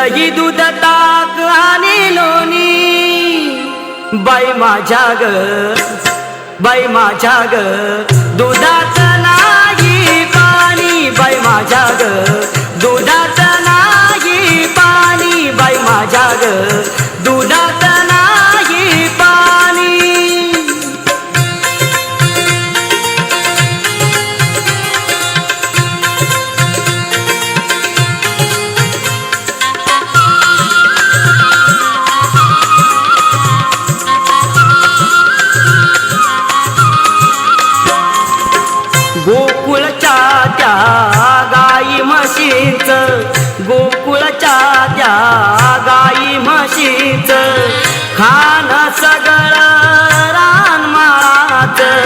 दही दूध ताक आणि लोणी बाई माझ्या ग, बाई माझ्या ग, दुधात नाही पाणी बाई माझ्या ग, दुधात नाही पाणी बाई माझ्या ग, दुधात नाही पाणी. गोकुळच्या त्या गाई म्हशीचं, गोकुळच्या त्या गाई म्हशीचं खाणं सगळं रानमाळाचं,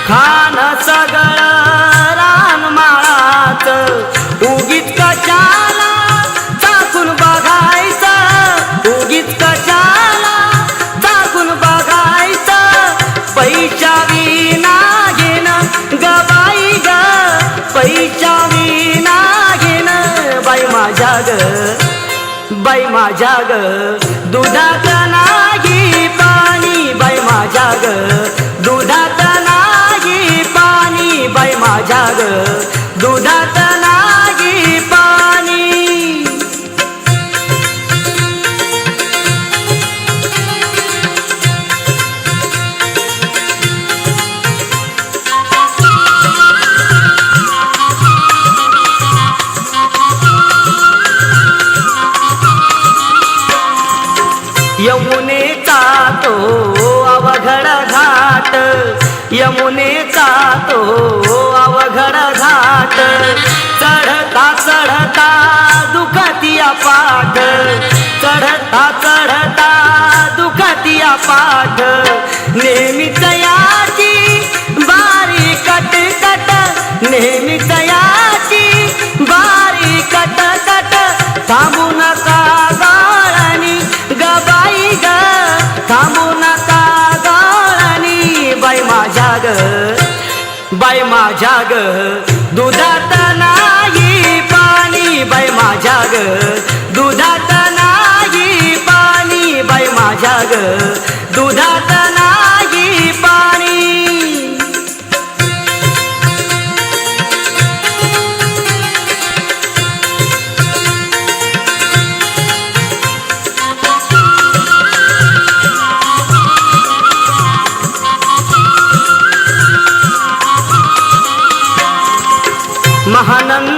खाणं सगळं रानमाळाचं. उगीच कशाला चाकून बघायचं, उगीच कशाला चाकून बघायचं, पैशा विना घेणं ग बाई ग, पैशा विना घेणं बाई माझ्या ग, बाई माझ्या ग, दुधात नाही पाणी बाई माझ्या ग, दुधात नाही पाणी बाई माझ्या ग, दुधात नाही पाणी. यमुनेचा तो अवघड घाट, यमुनेचा तो अवघड घाट, चढता चढता दुखतिया पाठ, चढता चढता दुखतिया पाठ. नेहमीच याची बारी कट कट, नेहमीच याची बारी कट कट. थांबू नका गाळणी ग बाई ग, थांबू नका गाळणी बाई माझ्या ग, बाई माझ्या ग, दुधात नाही पाणी बाई माझ्या ग, दुधात नाही पाणी बाई माझ्या ग, दुधात नाही पाणी. महानंद